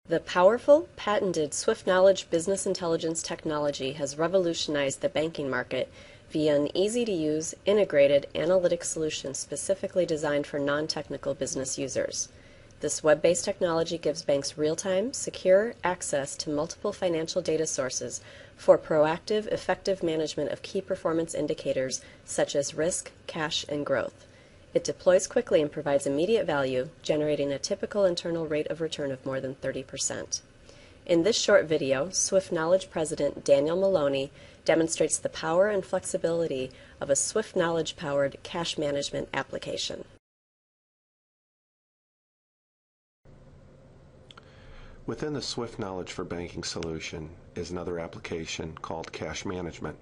The powerful, patented SwiftKnowledge business intelligence technology has revolutionized the banking market via an easy-to-use, integrated analytic solution specifically designed for non-technical business users. This web-based technology gives banks real-time, secure access to multiple financial data sources for proactive, effective management of key performance indicators such as risk, cash, and growth. It deploys quickly and provides immediate value, generating a typical internal rate of return of more than 30%. In this short video, SwiftKnowledge President Daniel Maloney demonstrates the power and flexibility of a SwiftKnowledge-powered cash management application. Within the SwiftKnowledge for Banking solution is another application called cash management.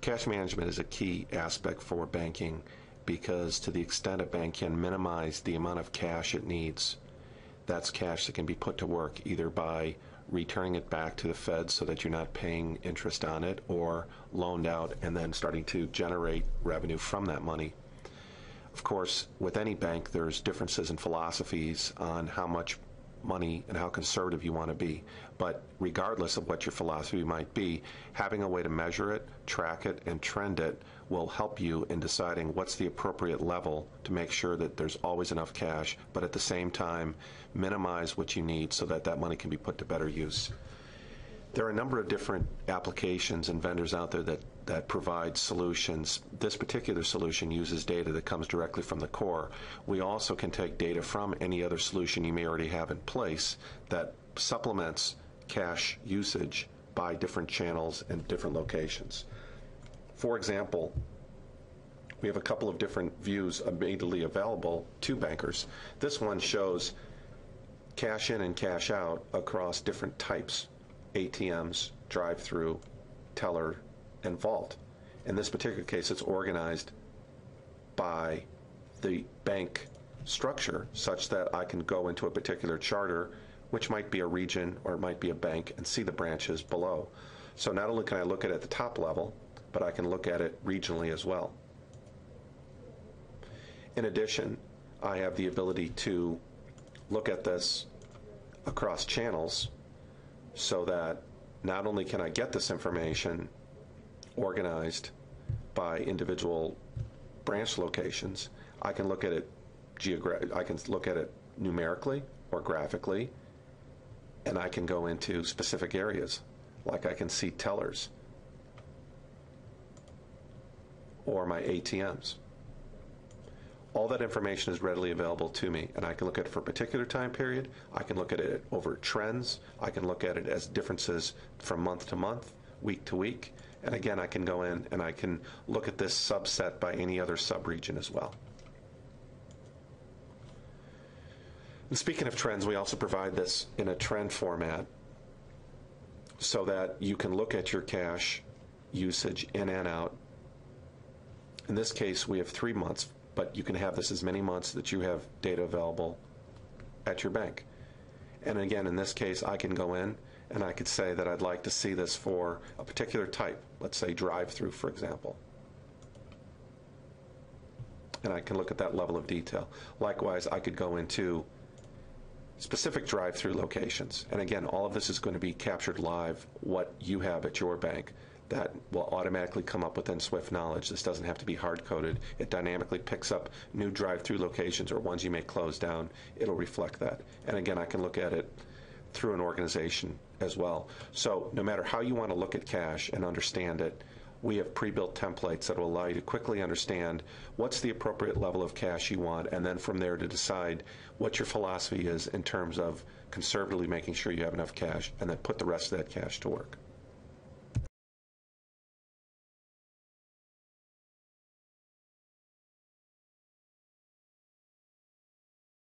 Cash management is a key aspect for banking because to the extent a bank can minimize the amount of cash it needs, that's cash that can be put to work either by returning it back to the Fed so that you're not paying interest on it, or loaned out and then starting to generate revenue from that money. Of course, with any bank, there's differences in philosophies on how much money and how conservative you want to be. But regardless of what your philosophy might be, having a way to measure it, track it, and trend it will help you in deciding what's the appropriate level to make sure that there's always enough cash, but at the same time minimize what you need so that that money can be put to better use. There are a number of different applications and vendors out there that provide solutions. This particular solution uses data that comes directly from the core. We also can take data from any other solution you may already have in place that supplements cash usage by different channels and different locations. For example, we have a couple of different views immediately available to bankers. This one shows cash in and cash out across different types: ATMs, drive-through, teller, and vault. In this particular case, it's organized by the bank structure such that I can go into a particular charter, which might be a region or it might be a bank, and see the branches below. So not only can I look at it at the top level, but I can look at it regionally as well. In addition, I have the ability to look at this across channels so that not only can I get this information organized by individual branch locations, I can look at it numerically or graphically, and I can go into specific areas, like I can see tellers or my ATMs. All that information is readily available to me, and I can look at it for a particular time period. I can look at it over trends. I can look at it as differences from month to month, week to week, and again, I can go in and I can look at this subset by any other sub-region as well. And speaking of trends, we also provide this in a trend format so that you can look at your cash usage in and out. In this case, we have 3 months, but you can have this as many months that you have data available at your bank. And again, in this case, I can go in and I could say that I'd like to see this for a particular type, let's say drive-through, for example. And I can look at that level of detail. Likewise, I could go into specific drive-through locations. And again, all of this is going to be captured live, what you have at your bank. That will automatically come up within SwiftKnowledge. This doesn't have to be hard-coded. It dynamically picks up new drive-through locations or ones you may close down. It'll reflect that. And again, I can look at it through an organization as well. So no matter how you want to look at cash and understand it, we have pre-built templates that will allow you to quickly understand what's the appropriate level of cash you want, and then from there to decide what your philosophy is in terms of conservatively making sure you have enough cash, and then put the rest of that cash to work.